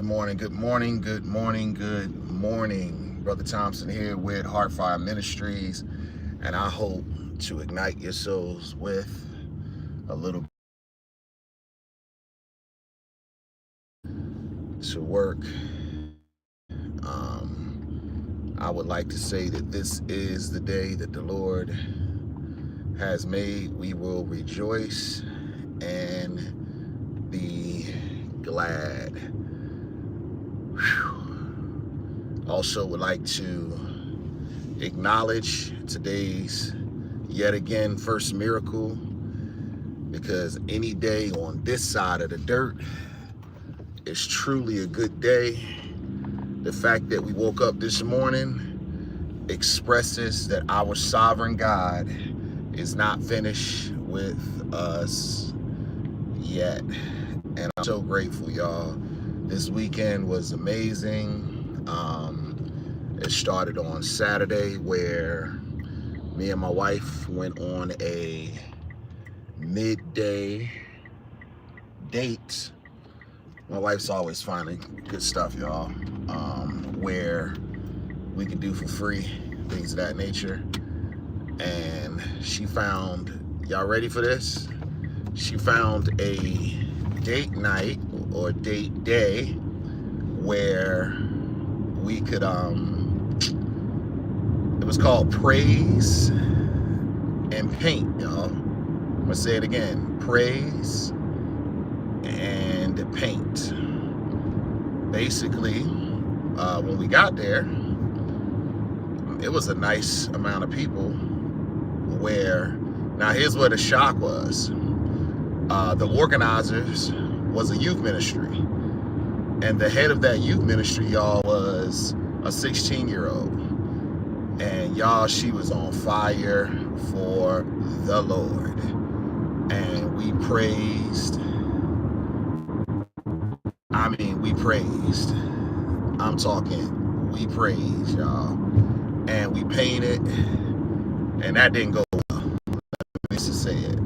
morning, good morning, good morning, good morning. Brother Thompson here with HeartFireMinistries, and I hope to ignite your souls with a little to work. I would like to say that this is the day that the Lord has made. We will rejoice and be glad. Also would like to acknowledge today's yet again first miracle, because any day on this side of the dirt is truly a good day. The fact that we woke up this morning expresses that our sovereign God is not finished with us yet. And I'm so grateful, y'all. This weekend was amazing. It started on Saturday, where me and my wife went on a midday date. My wife's always finding good stuff, y'all, where we can do for free, things of that nature. And she found, y'all ready for this? She found a date night or date day where we could, it was called Praise and Paint, y'all. I'm gonna say it again, Praise and Paint. Basically, when we got there, it was a nice amount of people. Now here's where the shock was. The organizers was a youth ministry, and the head of that youth ministry, y'all, was a 16-year-old. And y'all, she was on fire for the Lord. And we praised. We praised. I'm talking, we praised, y'all. And we painted, and that didn't go well. Let me just say it.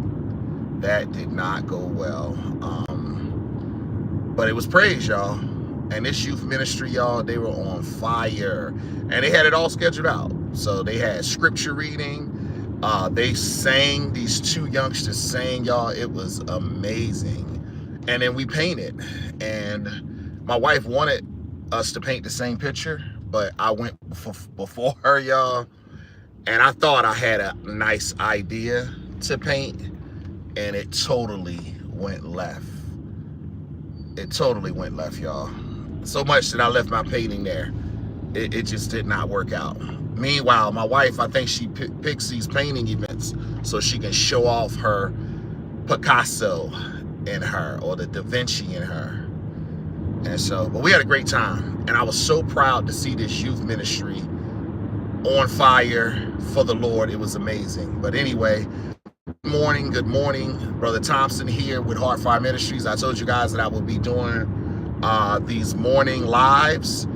That did not go well. But it was praise, y'all. And this youth ministry, y'all, they were on fire. And they had it all scheduled out. So they had scripture reading. They sang, these two youngsters sang, y'all. It was amazing. And then we painted. And my wife wanted us to paint the same picture, but I went before her, y'all. And I thought I had a nice idea to paint, and it totally went left. It totally went left, y'all. So much that I left my painting there. It just did not work out. Meanwhile, my wife, I think she picks these painting events so she can show off her Picasso in her, or the Da Vinci in her. And so, but we had a great time. And I was so proud to see this youth ministry on fire for the Lord. It was amazing. But anyway, good morning. Brother Thompson here with HeartFireMinistries. I told you guys that I will be doing these morning lives,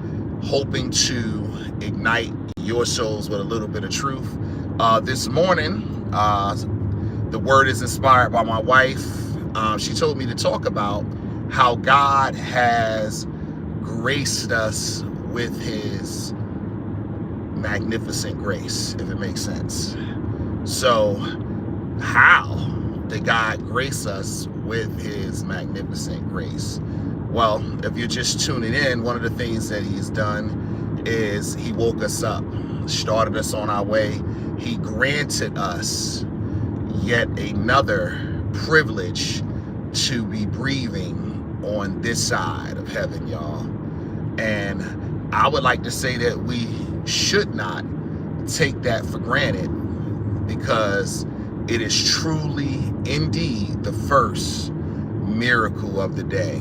hoping to ignite your souls with a little bit of truth. This morning, the word is inspired by my wife. She told me to talk about how God has graced us with his magnificent grace, if it makes sense. So how did God grace us with his magnificent grace? Well, if you're just tuning in, one of the things that he's done is he woke us up, started us on our way. He granted us yet another privilege to be breathing on this side of heaven, y'all. And I would like to say that we should not take that for granted, because it is truly indeed the first miracle of the day.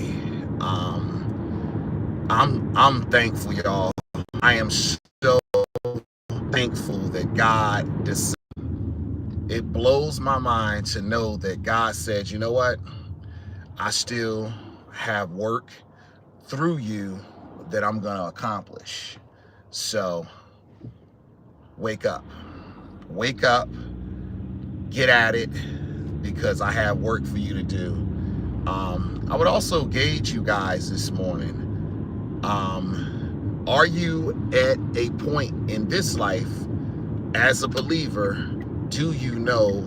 I'm thankful, y'all. I am so thankful that God decided. It blows my mind to know that God said, you know what? I still have work through you that I'm going to accomplish. So wake up, get at it, because I have work for you to do. I would also gauge you guys this morning. Are you at a point in this life as a believer? Do you know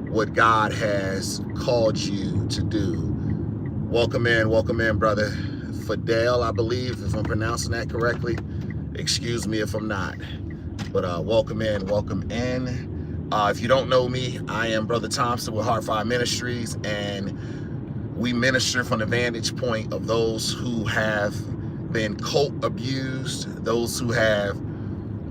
what God has called you to do? Welcome in, brother Fidel, I believe, if I'm pronouncing that correctly. Excuse me if I'm not. But welcome in. If you don't know me, I am Brother Thompson with HeartFireMinistries, and we minister from the vantage point of those who have been cult abused, those who have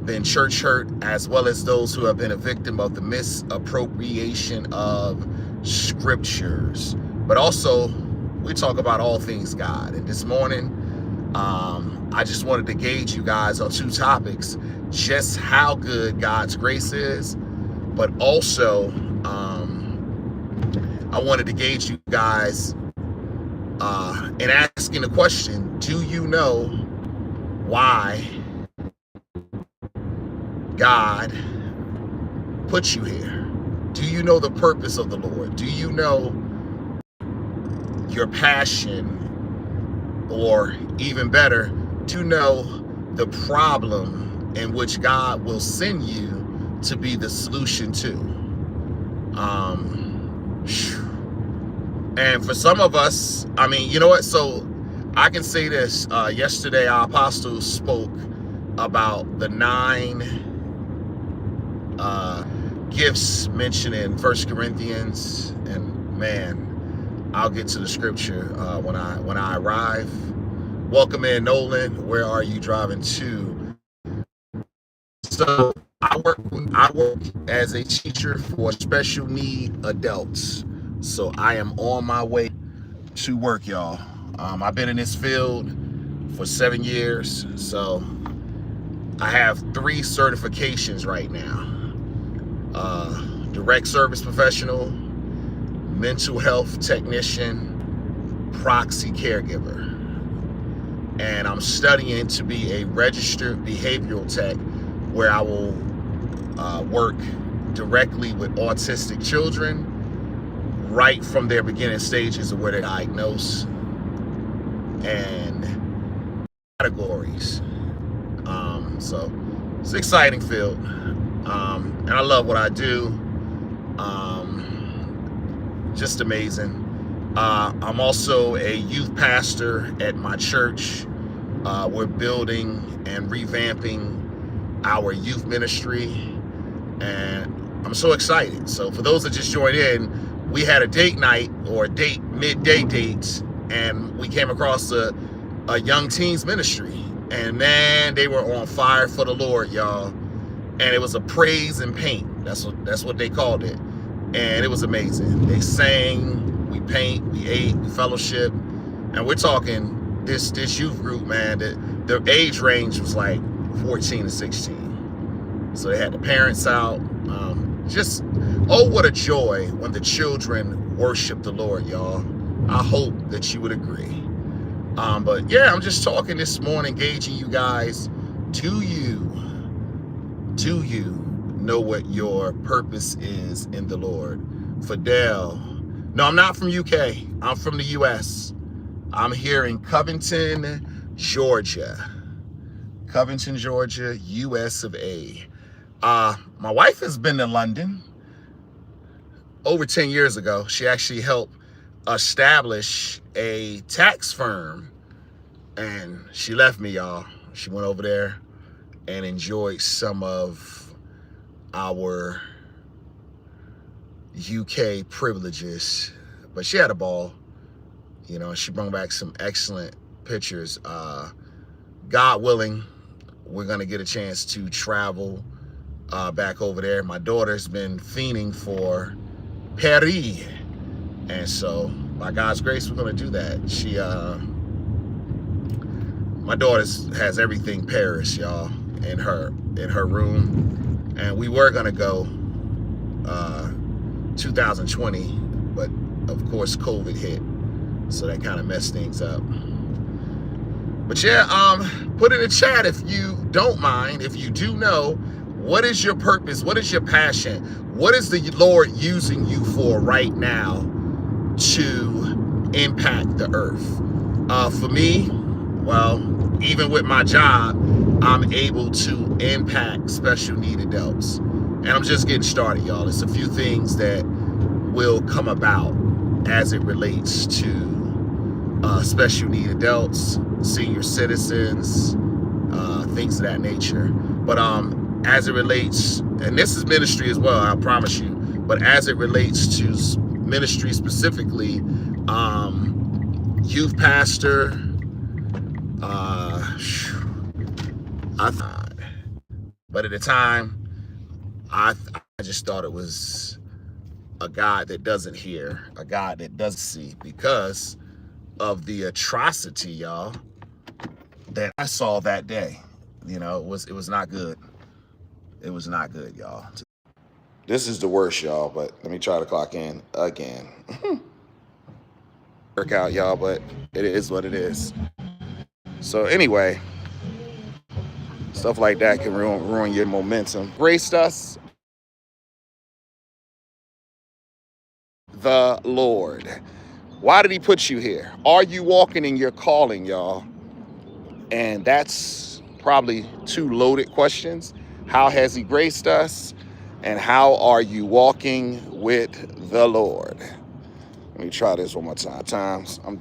been church hurt, as well as those who have been a victim of the misappropriation of scriptures. But also, we talk about all things God. And this morning, I just wanted to gauge you guys on two topics: just how good God's grace is, but also I wanted to gauge you guys in asking the question, do you know why God put you here? Do you know the purpose of the Lord? Do you know your passion, or even better, to know the problem in which God will send you to be the solution to? And for some of us, I mean, you know what? So I can say this. Yesterday, our apostles spoke about the 9 gifts mentioned in 1 Corinthians. And man, I'll get to the scripture when I arrive. Welcome in, Nolan. Where are you driving to? So I work as a teacher for special need adults. So I am on my way to work, y'all. I've been in this field for 7 years. So I have 3 certifications right now. Direct service professional, mental health technician, proxy caregiver. And I'm studying to be a registered behavioral tech, where I will work directly with autistic children right from their beginning stages of where they're diagnosed and categories. So it's an exciting field, and I love what I do. Just amazing. I'm also a youth pastor at my church. We're building and revamping our youth ministry, and I'm so excited. So for those that just joined in, we had a date night, or midday dates, and we came across a young teens ministry, and man, they were on fire for the Lord, y'all. And it was a praise and paint. That's what they called it. And it was amazing. They sang, we paint, we ate, we fellowship, and we're talking this youth group, man, their age range was like 14 to 16. So they had the parents out. What a joy when the children worship the Lord, y'all. I hope that you would agree. But yeah, I'm just talking this morning, gauging you guys. Do you know what your purpose is in the Lord? Fidel. No, I'm not from UK. I'm from the US. I'm here in Covington, Georgia. Covington, Georgia, US of A. My wife has been to London over 10 years ago. She actually helped establish a tax firm, and she left me, y'all. She went over there and enjoyed some of our UK privileges, but she had a ball. You know, she brought back some excellent pictures. God willing, we're gonna get a chance to travel back over there. My daughter's been fiending for Paris, and so by God's grace, we're gonna do that. My daughter has everything Paris, y'all, in her room, and we were gonna go 2020, but of course COVID hit, so that kind of messed things up. But yeah, put in the chat if you don't mind, if you do know, what is your purpose? What is your passion? What is the Lord using you for right now to impact the earth? For me, well, even with my job, I'm able to impact special need adults. And I'm just getting started, y'all. It's a few things that will come about as it relates to special need adults, senior citizens, things of that nature. But as it relates, and this is ministry as well, I promise you, but as it relates to ministry specifically, youth pastor, but at the time, I just thought it was a God that doesn't hear, a God that doesn't see, because of the atrocity, y'all, that I saw that day. You know, it was not good. It was not good, y'all. This is the worst, y'all, but let me try to clock in again. Work out, y'all, but it is what it is. So anyway, stuff like that can ruin your momentum. Graced us the Lord. Why did he put you here? Are you walking in your calling, y'all? And that's probably two loaded questions. How has he graced us? And how are you walking with the Lord? Let me try this one more time. I'm